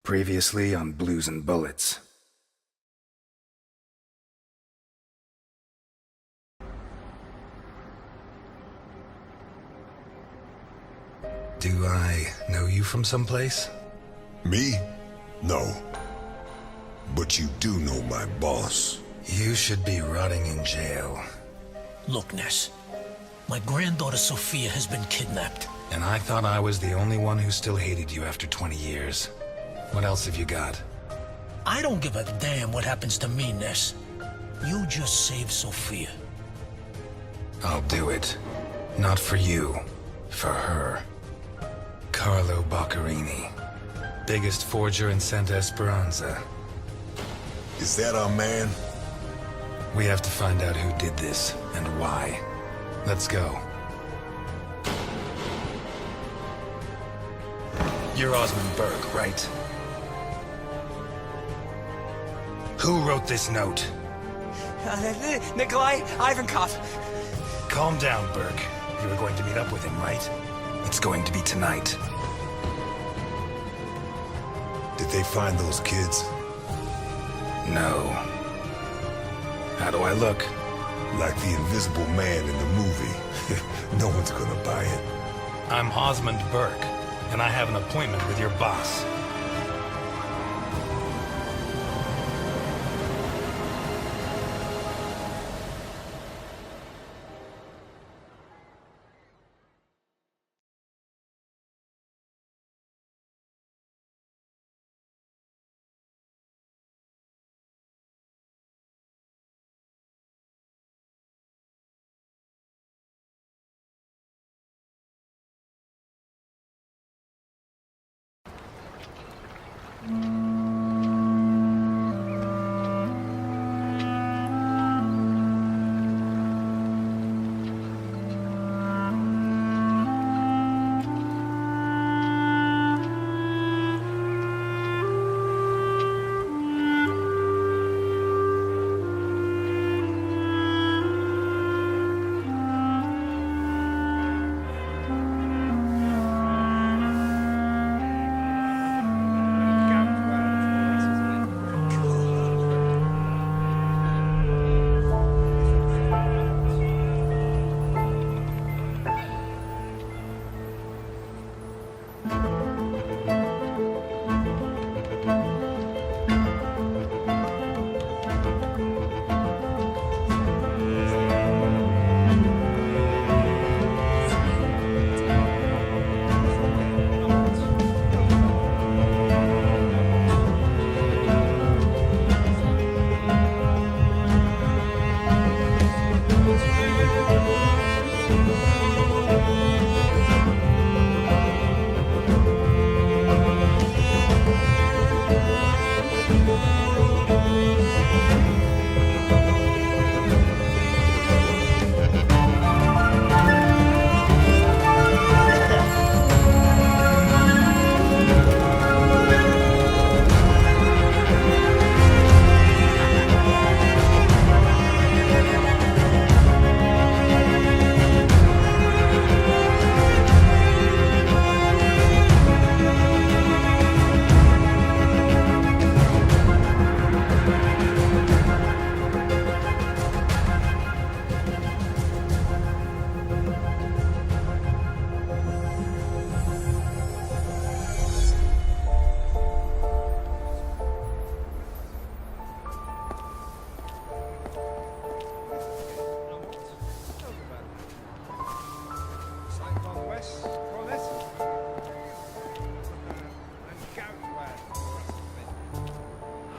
Previously on Blues and Bullets. Do I know you from someplace? Me? No. But you do know my boss. You should be rotting in jail. Look, Ness. My granddaughter Sophia has been kidnapped. And I thought I was the only one who still hated you after 20 years. What else have you got? I don't give a damn what happens to me, Ness. You just save Sophia. I'll do it. Not for you. For her. Carlo Boccarini. Biggest forger in Santa Esperanza. Is that our man? We have to find out who did this, and why. Let's go. You're Osmond Burke, right? Who wrote this note? Nikolai Ivankov. Calm down, Burke. You were going to meet up with him, right? It's going to be tonight. Did they find those kids? No. How do I look? Like the Invisible Man in the movie. No one's gonna buy it. I'm Osmond Burke, and I have an appointment with your boss.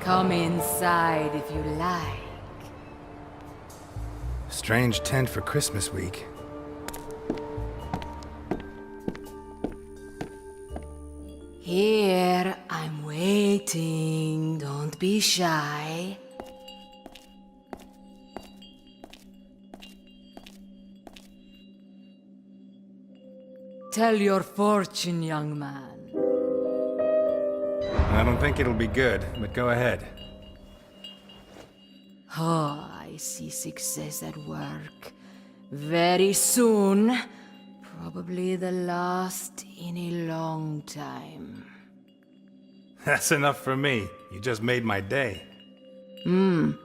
Come inside if you like. Strange tent for Christmas week. Here, I'm waiting. Don't be shy. Tell your fortune, young man. I don't think it'll be good, but go ahead. Oh, I see success at work. Very soon. Probably the last in a long time. That's enough for me. You just made my day. In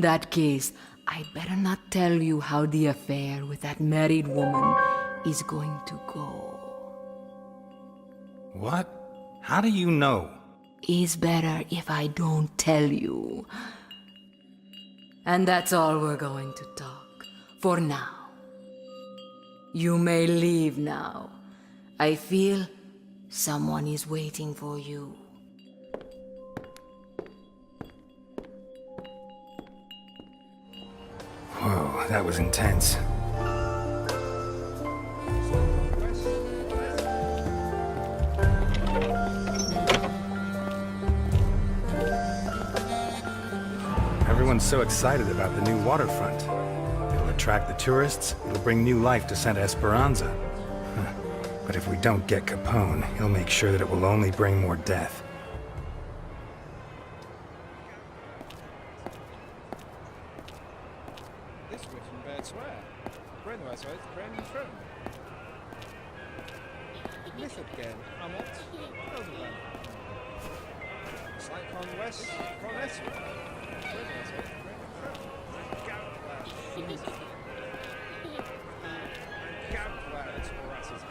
that case, I'd better not tell you how the affair with that married woman is going to go. What? How do you know? It's better if I don't tell you. And that's all we're going to talk for now. You may leave now. I feel someone is waiting for you. Whoa, that was intense. Everyone's so excited about the new waterfront. It'll attract the tourists, it'll bring new life to Santa Esperanza. Huh. But if we don't get Capone, he'll make sure that it will only bring more death. This Wittenberg swear. Bren was uit, Bren from. Liffordgen, Amot, Elderland. Slycon West, Conet. Bren was uit, Bren from. Goutland. Goutland, Horace's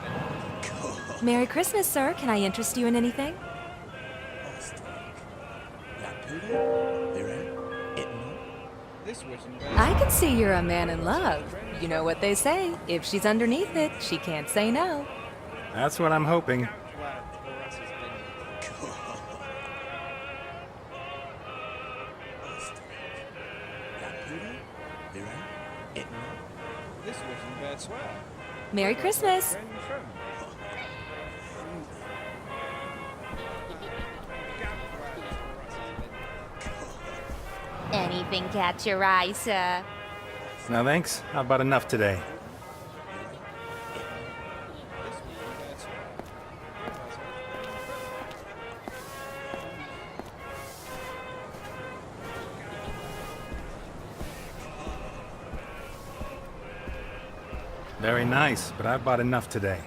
Merry Christmas, sir. Can I interest you in anything? This Wittenberg. I can see you're a man in love. You know what they say. If she's underneath it, she can't say no. That's what I'm hoping. Goutland, Horace's This Wittenberg swear. Merry Christmas. Bren from. Anything catch your eye, sir? No thanks. How about enough today? Very nice, but I've bought enough today.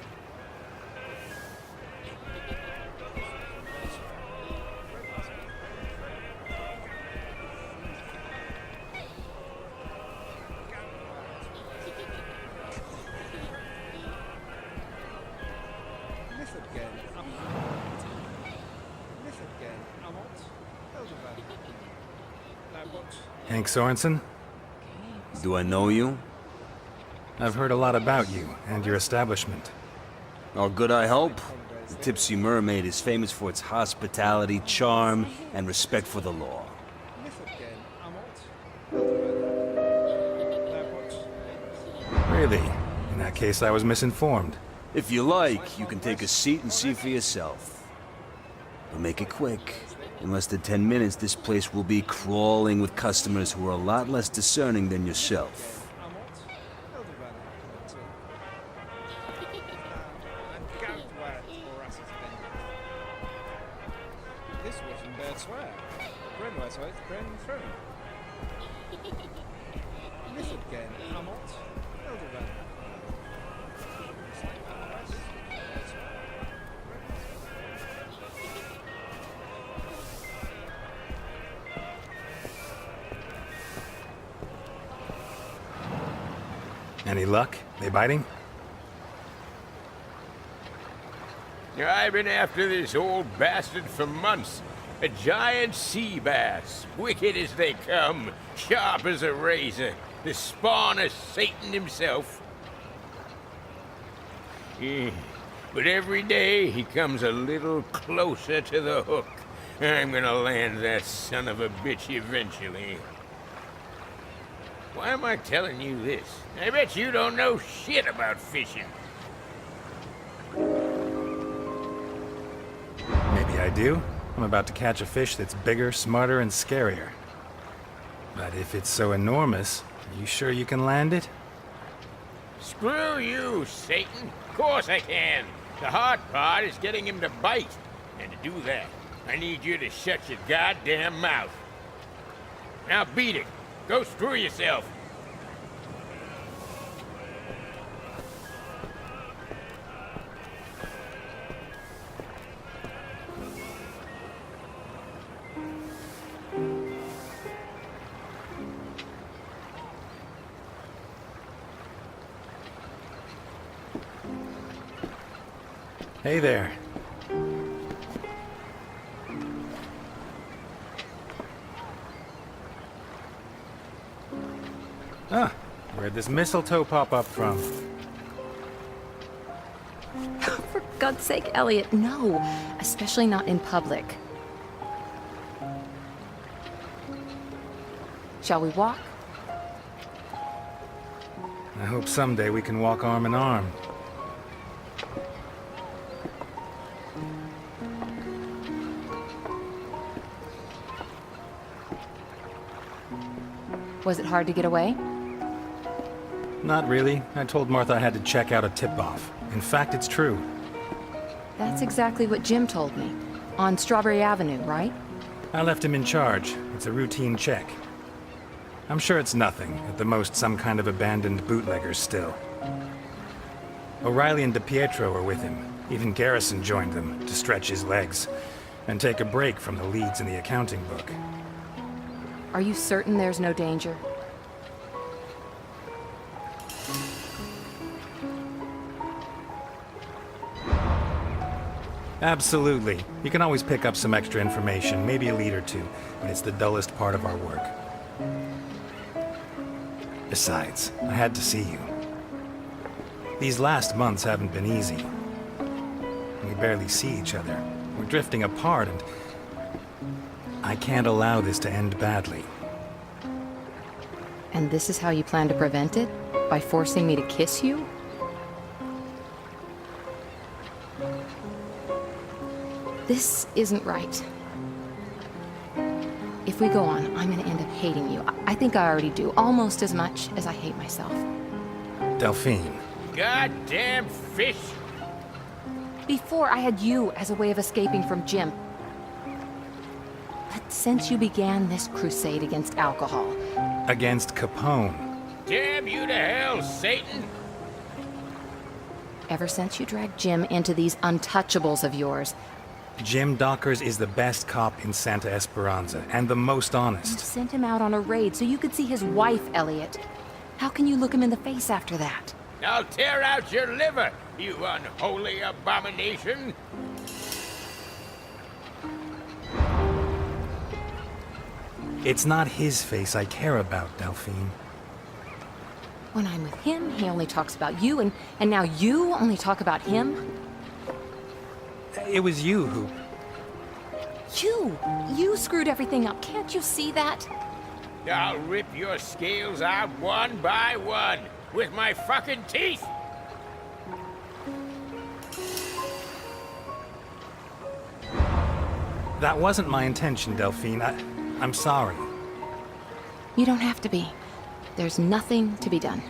Liffordgen, Amot, Elderland. Labot. Hank Sorensen? Do I know you? I've heard a lot about you and your establishment. Oh, good, I hope. The Tipsy Mermaid is famous for its hospitality, charm, and respect for the law. Liffordgen, Amot, Elderland. Labot. Really? In that case, I was misinformed. If you like, you can take a seat and see for yourself. But make it quick. In less than 10 minutes, this place will be crawling with customers who are a lot less discerning than yourself. This Wittenberg swear. Bren was uit, Bren from. Liffordgen, Amot, Elderland. Any luck? They biting? I've been after this old bastard for months. A giant sea bass, wicked as they come, sharp as a razor, the spawn of Satan himself. But every day he comes a little closer to the hook. I'm gonna land that son of a bitch eventually. Why am I telling you this? I bet you don't know shit about fishing. Maybe I do. I'm about to catch a fish that's bigger, smarter, and scarier. But if it's so enormous, are you sure you can land it? Screw you, Satan. Of course I can. The hard part is getting him to bite. And to do that, I need you to shut your goddamn mouth. Now beat it. Go screw yourself. Hey there. Ah, where'd this mistletoe pop up from? For God's sake, Elliot, no. Especially not in public. Shall we walk? I hope someday we can walk arm in arm. Was it hard to get away? Not really. I told Martha I had to check out a tip-off. In fact, it's true. That's exactly what Jim told me. On Strawberry Avenue, right? I left him in charge. It's a routine check. I'm sure it's nothing. At the most, some kind of abandoned bootleggers still. O'Reilly and DiPietro were with him. Even Garrison joined them to stretch his legs and take a break from the leads in the accounting book. Are you certain there's no danger? Absolutely. You can always pick up some extra information, maybe a lead or two, and it's the dullest part of our work. Besides, I had to see you. These last months haven't been easy. We barely see each other. We're drifting apart, and I can't allow this to end badly. And this is how you plan to prevent it? By forcing me to kiss you? This isn't right. If we go on, I'm gonna end up hating you. I think I already do, almost as much as I hate myself. Delphine. Goddamn fish! Before, I had you as a way of escaping from Jim. But since you began this crusade against alcohol... Against Capone. Damn you to hell, Satan! Ever since you dragged Jim into these untouchables of yours, Jim Dockers is the best cop in Santa Esperanza, and the most you honest. sent him out on a raid so you could see his wife, Elliot. How can you look him in the face after that? I'll tear out your liver, you unholy abomination! It's not his face I care about, Delphine. When I'm with him, he only talks about you, and now you only talk about him? It was you who... You screwed everything up. Can't you see that? I'll rip your scales out one by one with my fucking teeth! That wasn't my intention, Delphine. I'm sorry. You don't have to be. There's nothing to be done.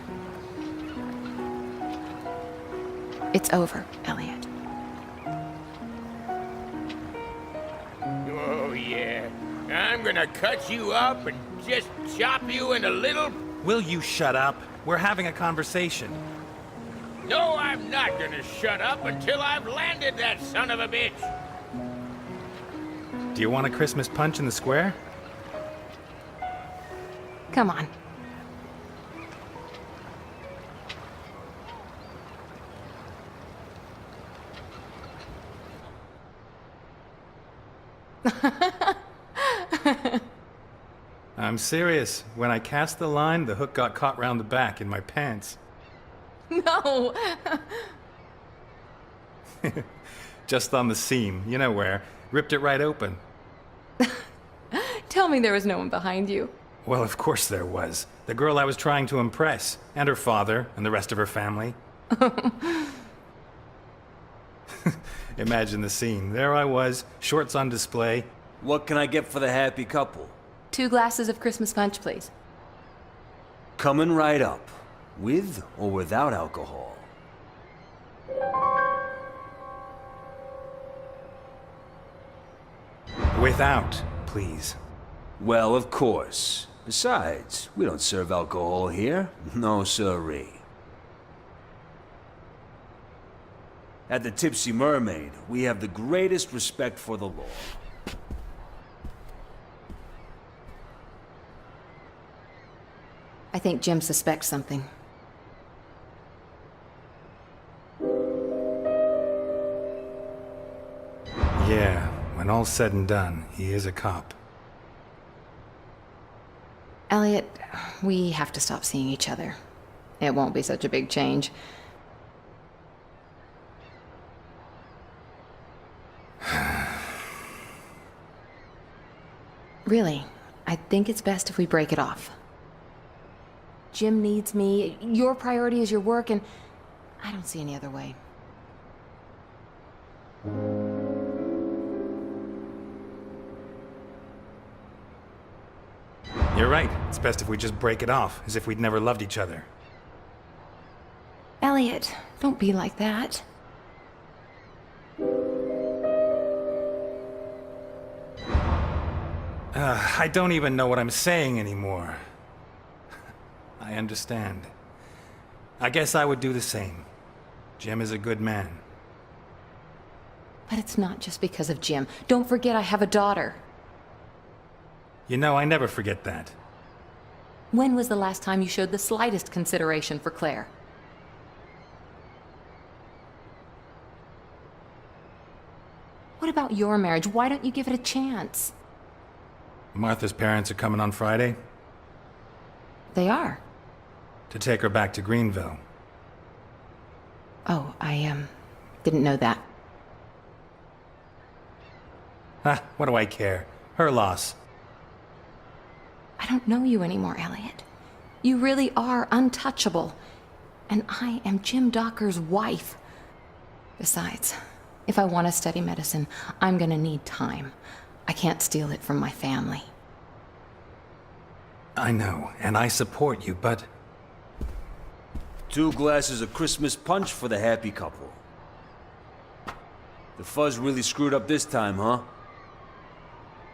It's over, Elliot. Oh, yeah. I'm gonna cut you up and just chop you into little... Will you shut up? We're having a conversation. No, I'm not gonna shut up until I've landed that son of a bitch! Do you want a Christmas punch in the square? Come on. I'm serious. When I cast the line, the hook got caught round the back in my pants. No! Just on the seam, you know where. Ripped it right open. Tell me there was no one behind you. Well, of course there was. The girl I was trying to impress. And her father, and the rest of her family. Imagine the scene. There I was, shorts on display. What can I get for the happy couple? 2 glasses of Christmas punch, please. Coming right up. With or without alcohol? Without, please. Well, of course. Besides, we don't serve alcohol here. No siree. At the Tipsy Mermaid, we have the greatest respect for the law. I think Jim suspects something. when all's said and done, he is a cop. Elliot, we have to stop seeing each other. It won't be such a big change. Really, I think it's best if we break it off. Jim needs me, your priority is your work, and I don't see any other way. You're right. It's best if we just break it off, as if we'd never loved each other. Elliot, don't be like that. I don't even know what I'm saying anymore. I understand. I guess I would do the same. Jim is a good man. But it's not just because of Jim. Don't forget I have a daughter. You know, I never forget that. When was the last time you showed the slightest consideration for Claire? What about your marriage? Why don't you give it a chance? Martha's parents are coming on Friday They are. to take her back to Greenville. Oh, I didn't know that. What do I care? Her loss. I don't know you anymore, Elliot. You really are untouchable. And I am Jim Docker's wife. Besides, if I want to study medicine, I'm gonna need time. I can't steal it from my family. I know, and I support you, but 2 glasses of Christmas punch for the happy couple. The fuzz really screwed up this time, huh?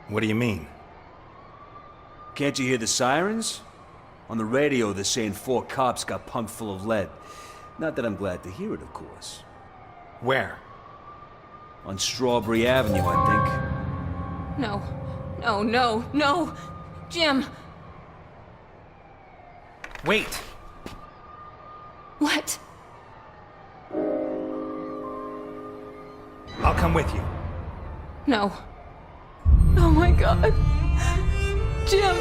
what do you mean? Can't you hear the sirens? On the radio, they're saying 4 cops got pumped full of lead. Not that I'm glad to hear it, of course. Where? On Strawberry Avenue, I think. No, no, no, no! Jim! Wait! What? I'll come with you. No. Oh my God. Jim!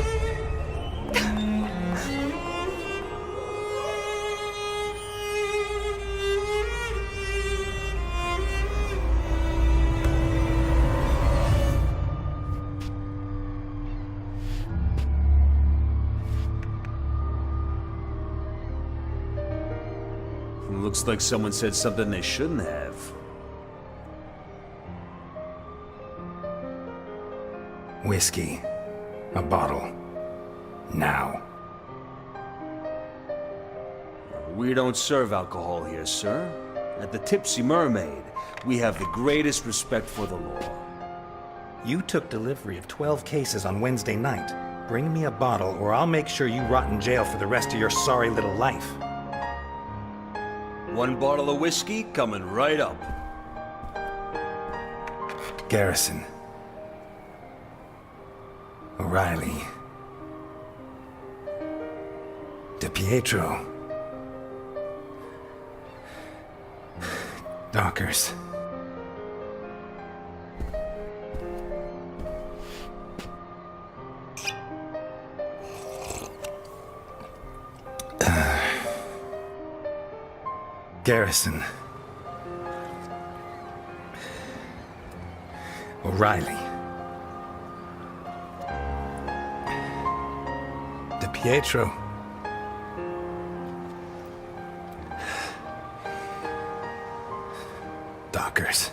Looks like someone said something they shouldn't have. Whiskey. A bottle. Now. We don't serve alcohol here, sir. At the Tipsy Mermaid, we have the greatest respect for the law. You took delivery of 12 cases on Wednesday night. Bring me a bottle, or I'll make sure you rot in jail for the rest of your sorry little life. 1 bottle of whiskey coming right up. Garrison. O'Reilly. DiPietro. Dockers. Garrison. O'Reilly. DiPietro. Dockers.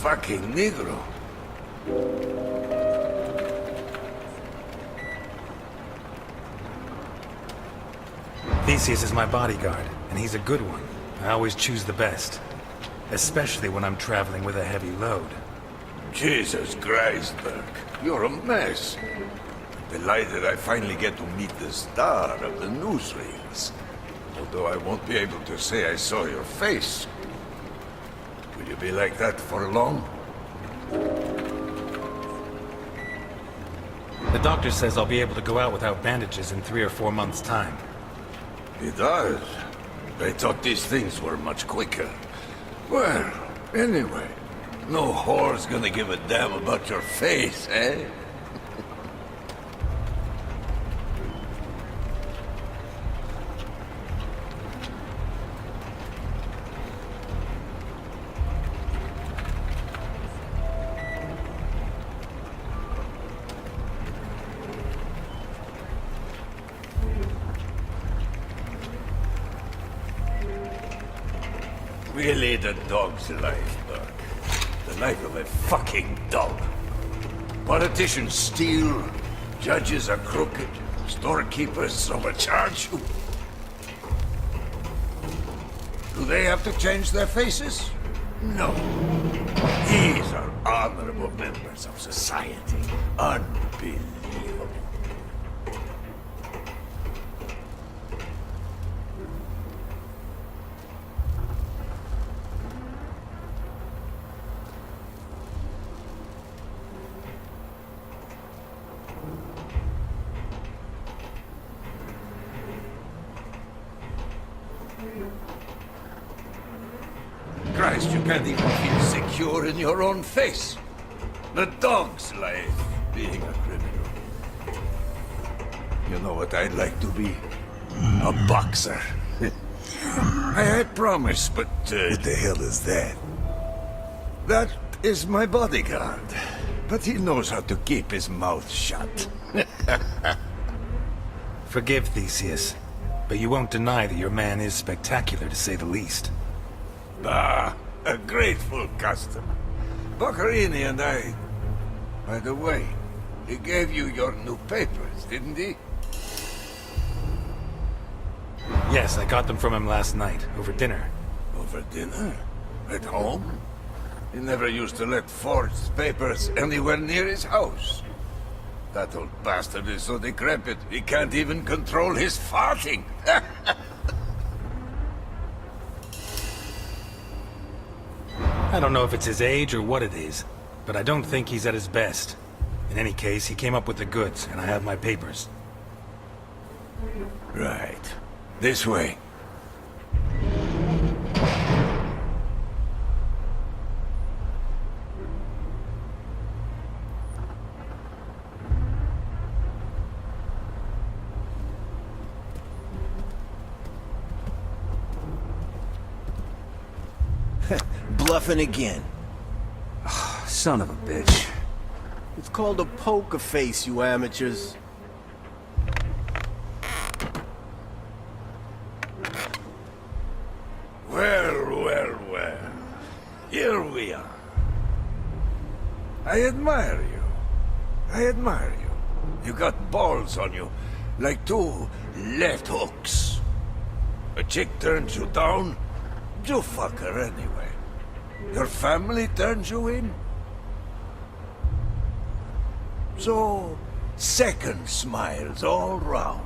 fucking Negro. Theseus is my bodyguard, and he's a good one. I always choose the best. Especially when I'm traveling with a heavy load. Jesus Christ, Burke. You're a mess. Delighted I finally get to meet the star of the newsreels. Although I won't be able to say I saw your face. Will you be like that for long? The doctor says I'll be able to go out without bandages in 3 or 4 months' time. He does. I thought these things were much quicker. Well, anyway, no whore's gonna give a damn about your face, eh? Really the dog's life, Burke. The life of a fucking dog. Politicians steal, judges are crooked, storekeepers overcharge you. Do they have to change their faces? No. These are honorable members of society. Unbelievable. Christ, you can't even feel secure in your own face. The dog's life, being a criminal. You know what I'd like to be? A boxer. I had promised, but... what the hell is that? That is my bodyguard. But he knows how to keep his mouth shut. Forgive Theseus, but you won't deny that your man is spectacular, to say the least. Ah, a grateful customer. Boccarini and I... By the way, he gave you your new papers, didn't he? Yes, I got them from him last night, over dinner. Over dinner? At home? He never used to let forged papers anywhere near his house. That old bastard is so decrepit, he can't even control his farting. I don't know if it's his age or what it is, but I don't think he's at his best. In any case, he came up with the goods, and I have my papers. Right. This way. Bluffing again. Son of a bitch. It's called a poker face, you amateurs. Well. Here we are. I admire you. You got balls on you, like two left hooks. A chick turns you down, you fuck her anyway. Your family turns you in. So, second smiles all round.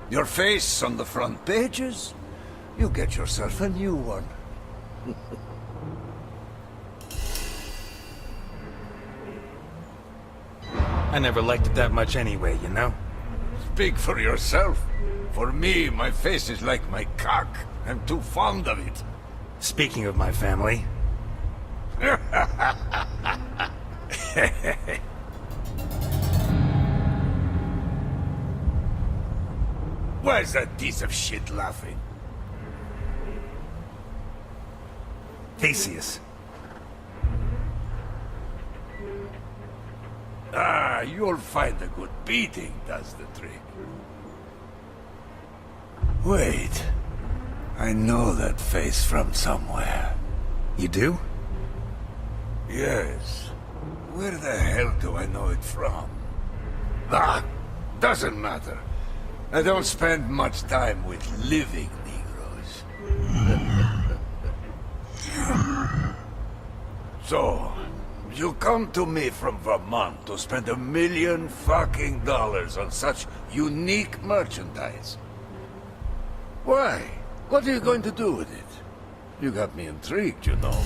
Your face on the front pages, you get yourself a new one. I never liked it that much anyway, you know? Speak for yourself. For me, my face is like my cock. I'm too fond of it. Speaking of my family... Why is that piece of shit laughing? Theseus. Ah, you'll find a good beating does the trick. Wait. I know that face from somewhere. You do? Yes. Where the hell do I know it from? Ah, doesn't matter. I don't spend much time with living Negroes. So, you come to me from Vermont to spend $1 million fucking dollars on such unique merchandise. Why? What are you going to do with it? You got me intrigued, you know.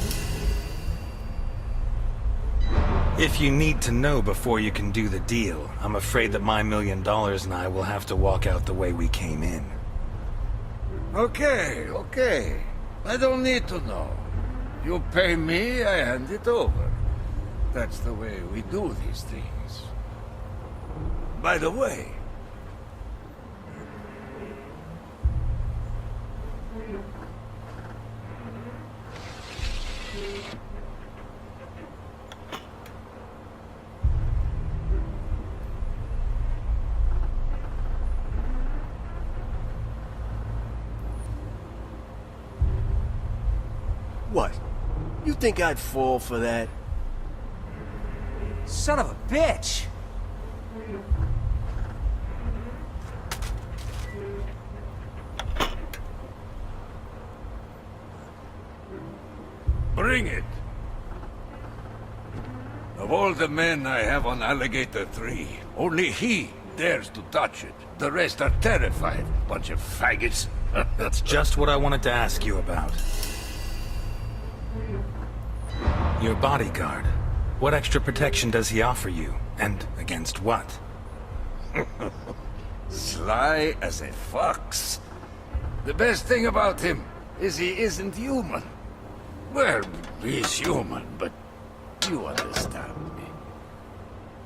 If you need to know before you can do the deal, I'm afraid that my $1 million and I will have to walk out the way we came in. Okay, okay. I don't need to know. You pay me, I hand it over. That's the way we do these things. By the way... What? You think I'd fall for that? Son of a bitch! Bring it. Of all the men I have on Alligator 3, only he dares to touch it. The rest are terrified. Bunch of faggots. That's just what I wanted to ask you about. Your bodyguard. What extra protection does he offer you? And against what? Sly as a fox. The best thing about him is he isn't human. Well, he's human, but you understand me.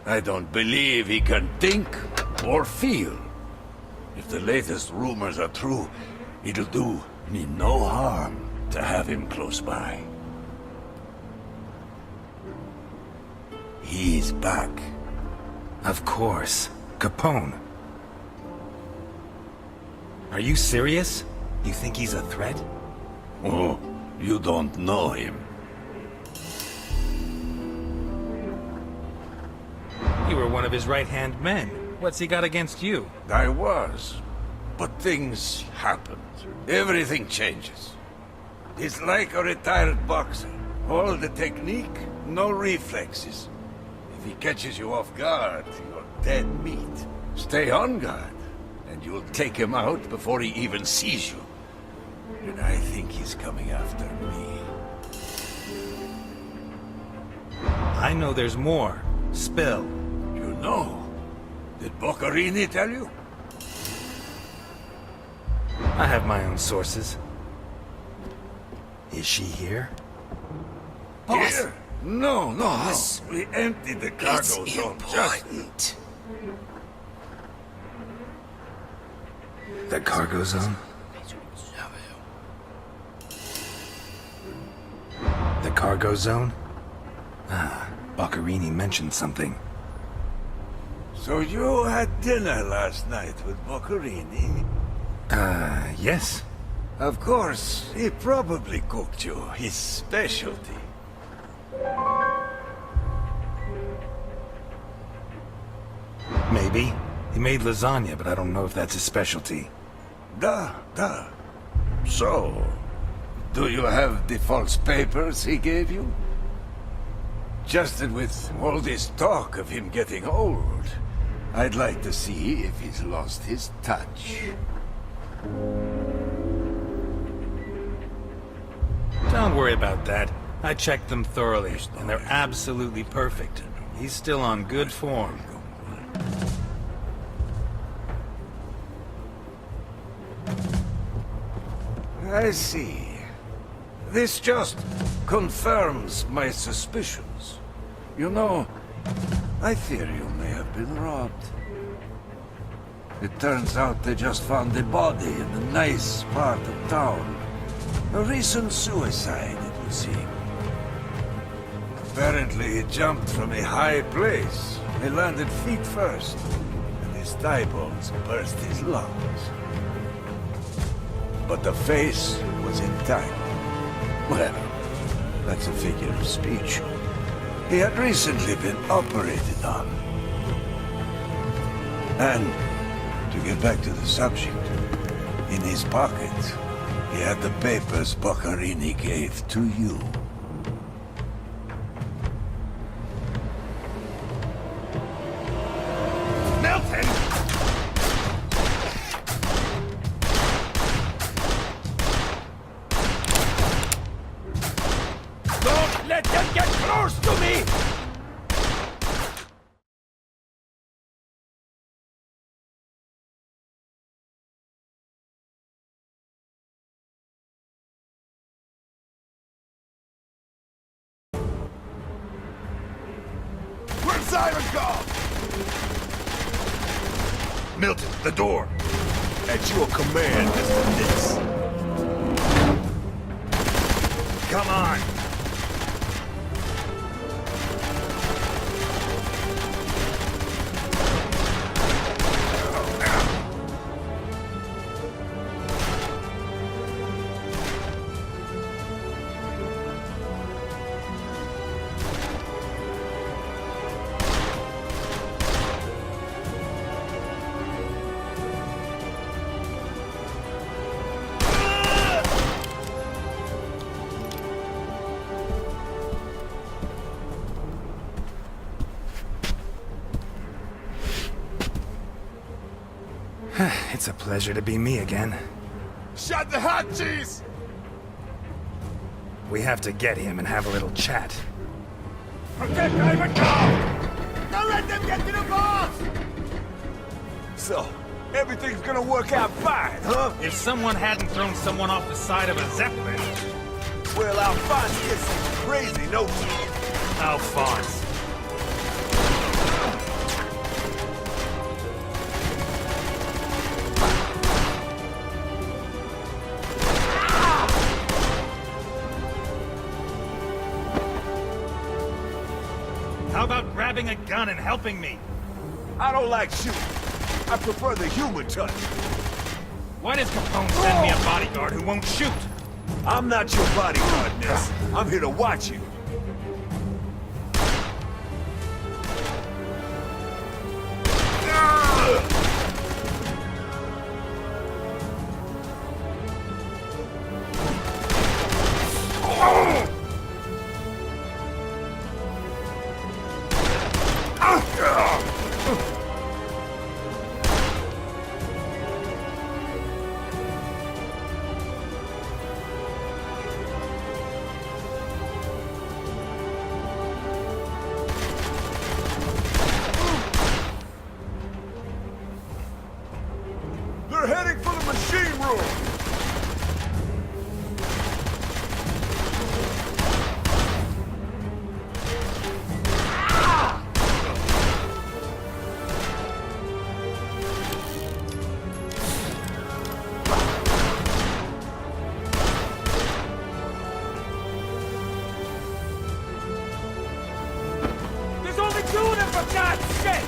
I don't believe he can think or feel. If the latest rumors are true, it'll do me no harm to have him close by. He's back. Of course. Capone. Are you serious? You think he's a threat? Oh, you don't know him. You were one of his right-hand men. What's he got against you? I was. But things happened. Everything changes. He's like a retired boxer. All the technique, no reflexes. If he catches you off guard, you're dead meat. Stay on guard, and you'll take him out before he even sees you. And I think he's coming after me. I know there's more. Spill. You know? Did Boccarini tell you? I have my own sources. Is she here? Here? No, no. We emptied the cargo zone just... The cargo zone? The cargo zone? Ah, Boccarini mentioned something. So you had dinner last night with Boccarini? Yes. Of course, he probably cooked you his specialty. Maybe. He made lasagna, but I don't know if that's his specialty. Duh. So, do you have the false papers he gave you? Just that with all this talk of him getting old, I'd like to see if he's lost his touch. Don't worry about that. I checked them thoroughly, and they're absolutely perfect. He's still on good form. I see. This just confirms my suspicions. You know, I fear you may have been robbed. It turns out they just found a body in a nice part of town. A recent suicide, it would seem. Apparently he jumped from a high place. He landed feet first, and his thigh bones burst his lungs. But the face was intact. Well, that's a figure of speech. he had recently been operated on. And, to get back to the subject, in his pocket, he had the papers Boccarini gave to you. Milton! Don't let them get close to me! Where's Simon go? Milton, the door. At your command, Mr. Nix. Come on. It's a pleasure to be me again. Shut the hot cheese! We have to get him and have a little chat. Protect Ivan Cow! Don't let them get to the boss! So, everything's gonna work out fine, huh? If someone hadn't thrown someone off the side of a Zeppelin... Well, Alphonse gets some crazy notions. Alphonse. How about grabbing a gun and helping me? I don't like shooting. I prefer the human touch. Why does Capone send me a bodyguard who won't shoot? I'm not your bodyguard, Ness. I'm here to watch you. They're heading for the machine room! There's only two of them, for God's sake!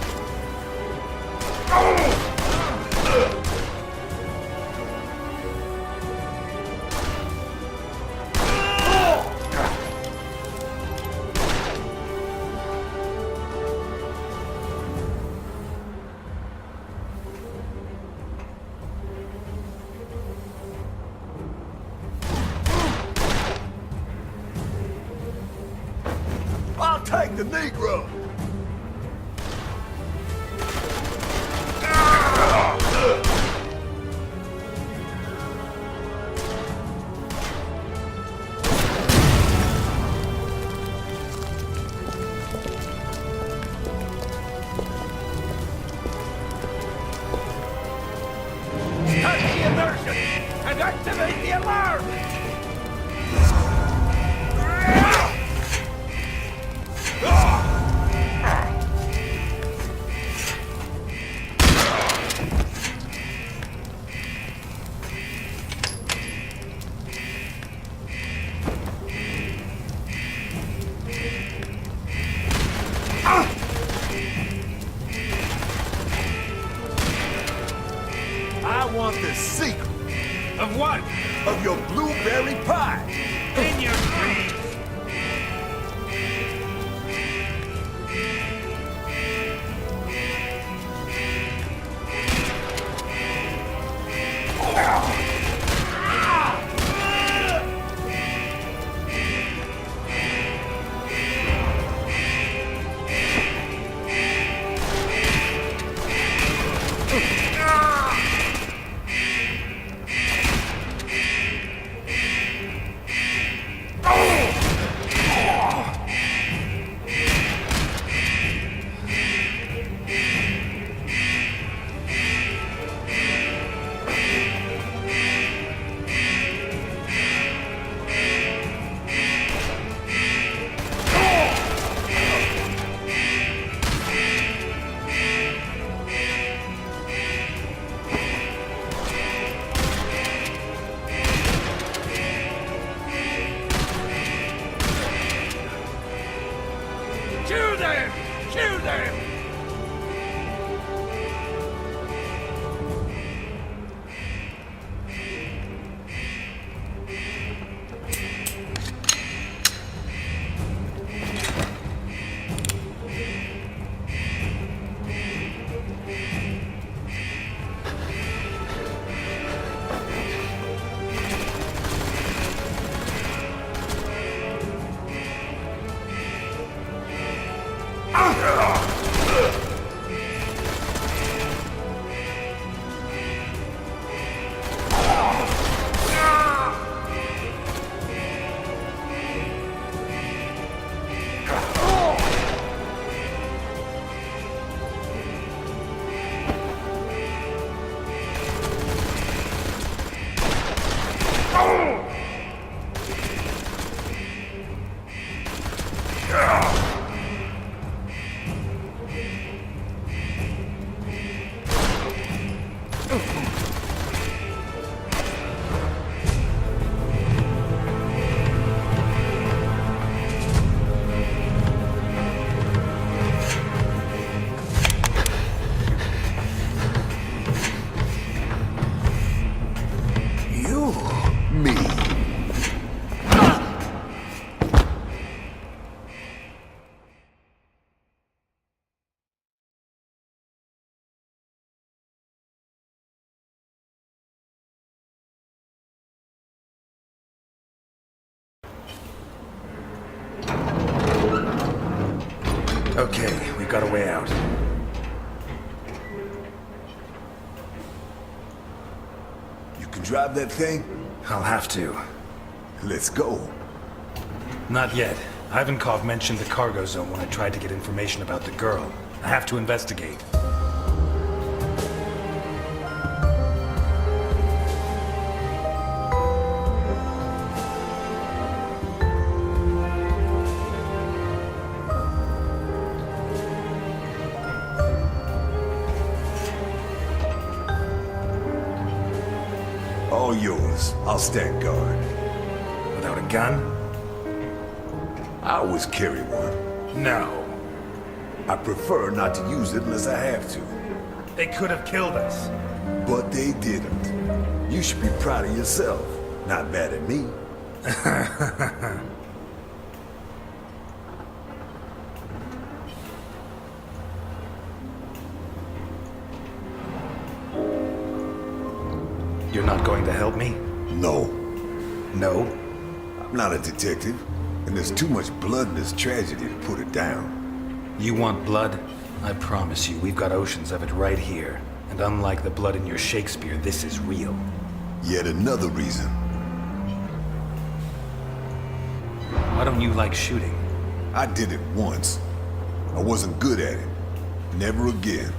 I'll take the Negro! Touch the immersion and activate the alarm! I want the secret Of what? of your blueberry pie! In your dreams. You? Me. Okay, we've got a way out. You can drive that thing? I'll have to. Let's go. Not yet. Ivankov mentioned the cargo zone when I tried to get information about the girl. I have to investigate. All yours. I'll stand guard. Without a gun? I always carry one. No. I prefer not to use it unless I have to. They could have killed us. But they didn't. You should be proud of yourself. Not mad at me. You're not going to help me? No. No? I'm not a detective, and there's too much blood in this tragedy to put it down. You want blood? I promise you, we've got oceans of it right here. And unlike the blood in your Shakespeare, this is real. Yet another reason. Why don't you like shooting? I did it once. I wasn't good at it. Never again.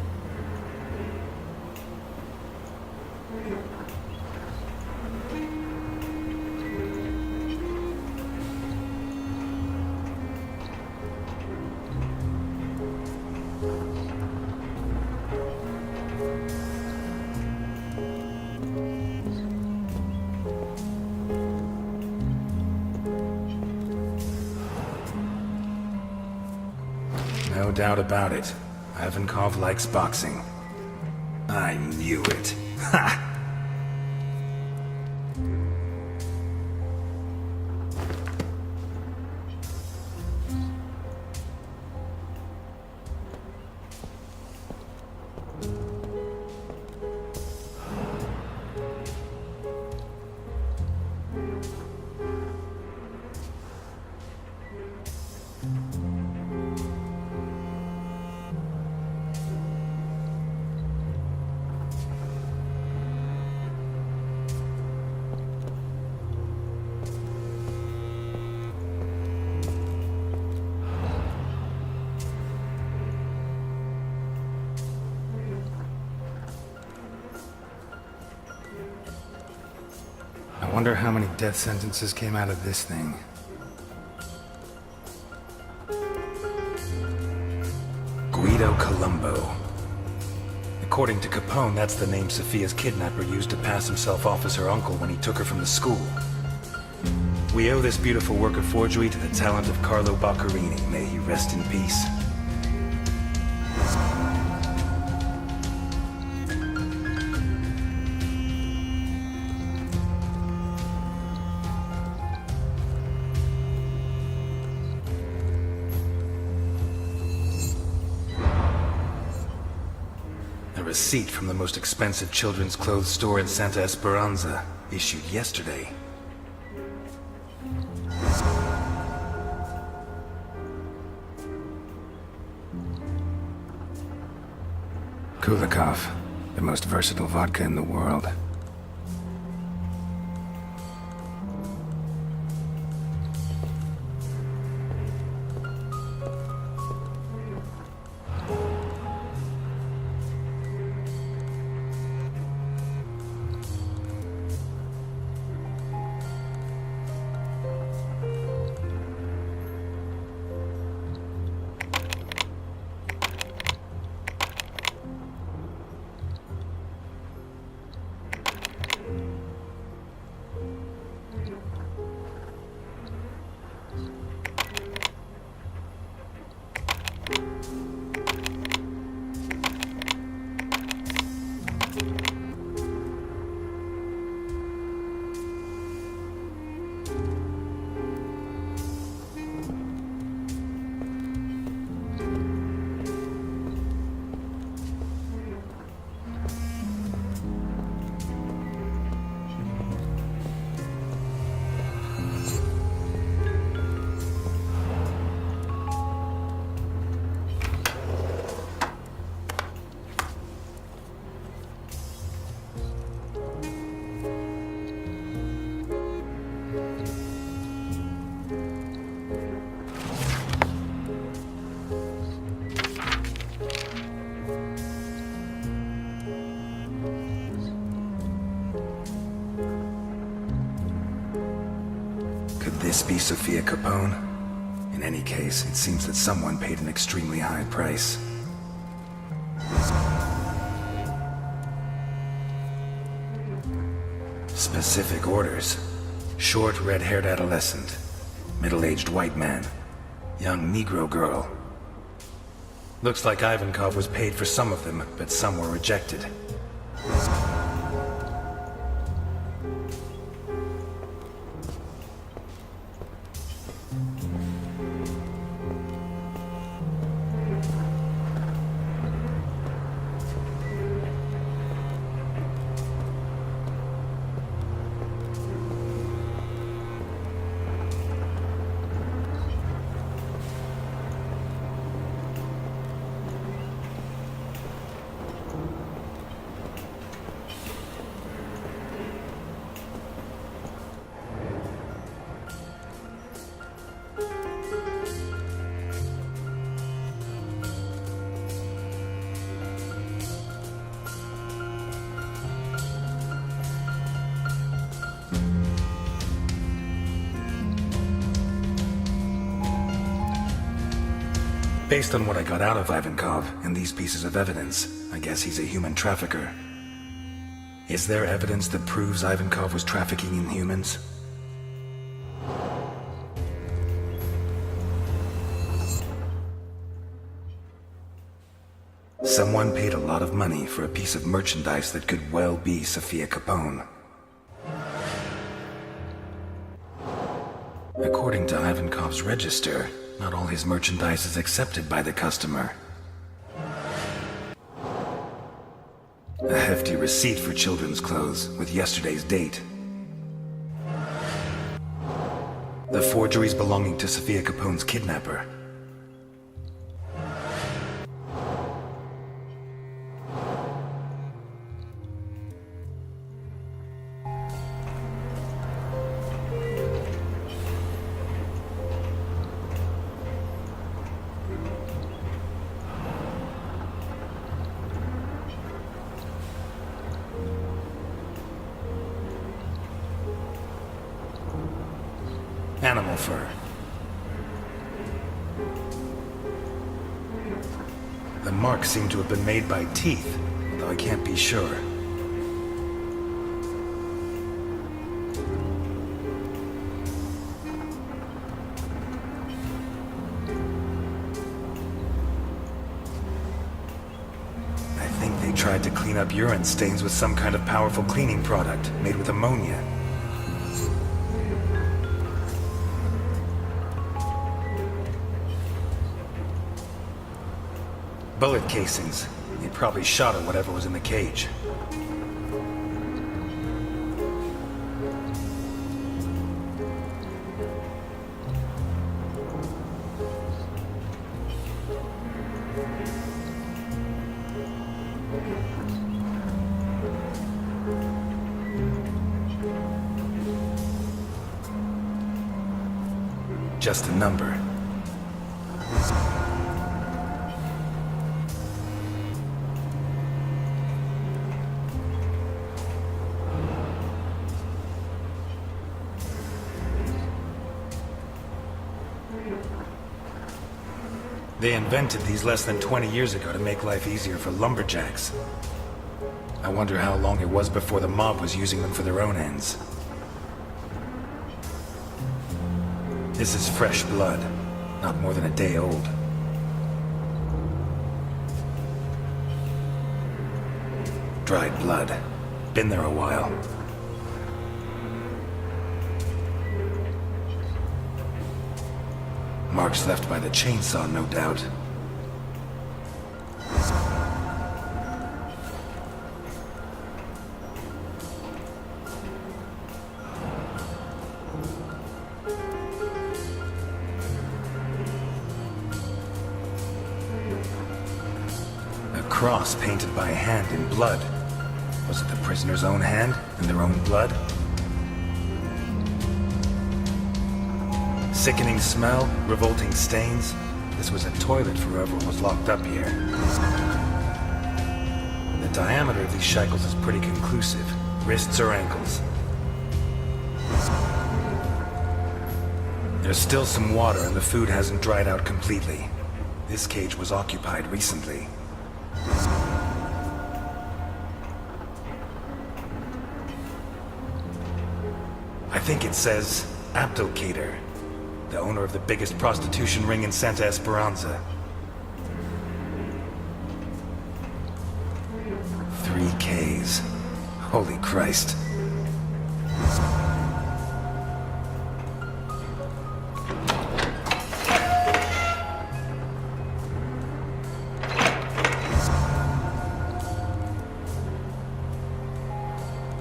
No doubt about it. Ivankov likes boxing. I knew it. Ha! I wonder how many death sentences came out of this thing. Guido Colombo. According to Capone, that's the name Sophia's kidnapper used to pass himself off as her uncle when he took her from the school. We owe this beautiful work of forgery to the talent of Carlo Boccherini. May he rest in peace. A receipt from the most expensive children's clothes store in Santa Esperanza, issued yesterday. Kulikov, the most versatile vodka in the world. this be Sophia Capone? In any case, it seems that someone paid an extremely high price. Specific orders. Short, red-haired adolescent. Middle-aged white man. Young Negro girl. Looks like Ivankov was paid for some of them, but some were rejected. Based on what I got out of Ivankov and these pieces of evidence, I guess he's a human trafficker. Is there evidence that proves Ivankov was trafficking in humans? Someone paid a lot of money for a piece of merchandise that could well be Sophia Capone. According to Ivankov's register, not all his merchandise is accepted by the customer. A hefty receipt for children's clothes with yesterday's date. The forgeries belonging to Sophia Capone's kidnapper. Animal fur. The marks seem to have been made by teeth, though I can't be sure. I think they tried to clean up urine stains with some kind of powerful cleaning product made with ammonia. Bullet casings. They probably shot at whatever was in the cage. Just a number. They invented these less than 20 years ago to make life easier for lumberjacks. I wonder how long it was before the mob was using them for their own ends. This is fresh blood, not more than a day old. Dried blood. Been there a while. Marks left by the chainsaw, no doubt. A cross painted by hand in blood. Was it the prisoner's own hand and their own blood? Sickening smell, revolting stains. This was a toilet for whoever was locked up here. The diameter of these shackles is pretty conclusive. Wrists or ankles. There's still some water and the food hasn't dried out completely. This cage was occupied recently. I think it says Abdelkader, the owner of the biggest prostitution ring in Santa Esperanza. 3 Ks. Holy Christ.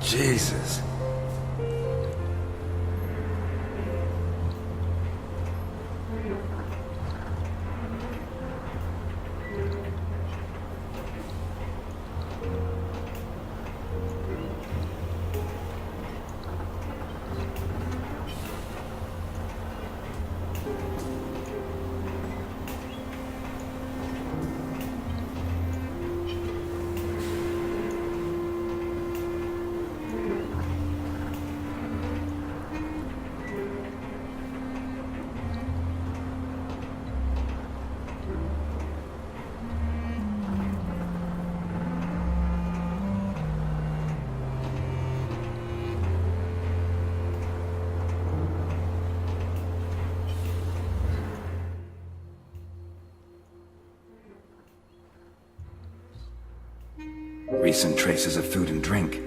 Jesus. Recent traces of food and drink.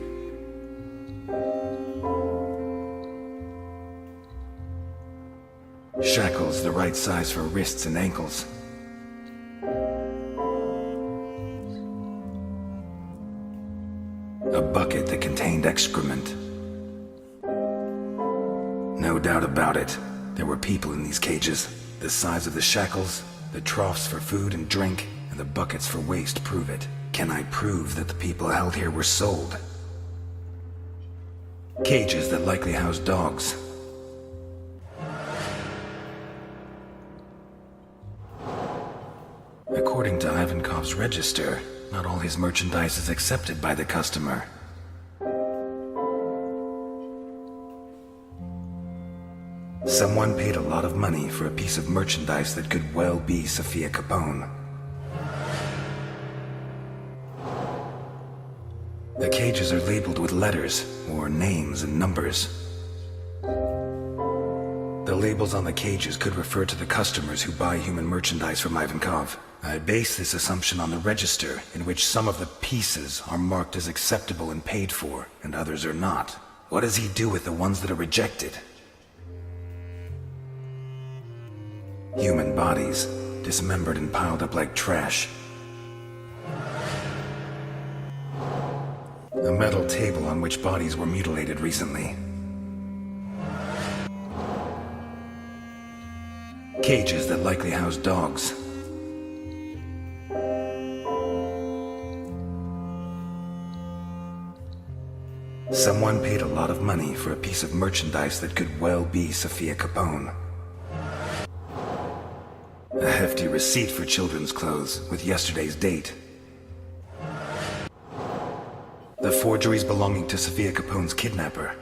Shackles the right size for wrists and ankles. A bucket that contained excrement. No doubt about it, there were people in these cages. The size of the shackles, the troughs for food and drink, and the buckets for waste prove it. Can I prove that the people held here were sold? Cages that likely house dogs. According to Ivankov's register, not all his merchandise is accepted by the customer. Someone paid a lot of money for a piece of merchandise that could well be Sofia Capone. The cages are labeled with letters, or names and numbers. The labels on the cages could refer to the customers who buy human merchandise from Ivankov. I base this assumption on the register, in which some of the pieces are marked as acceptable and paid for, and others are not. What does he do with the ones that are rejected? Human bodies, dismembered and piled up like trash. A metal table on which bodies were mutilated recently. Cages that likely house dogs. Someone paid a lot of money for a piece of merchandise that could well be Sofia Capone. A hefty receipt for children's clothes with yesterday's date. The forgeries belonging to Sofia Capone's kidnapper.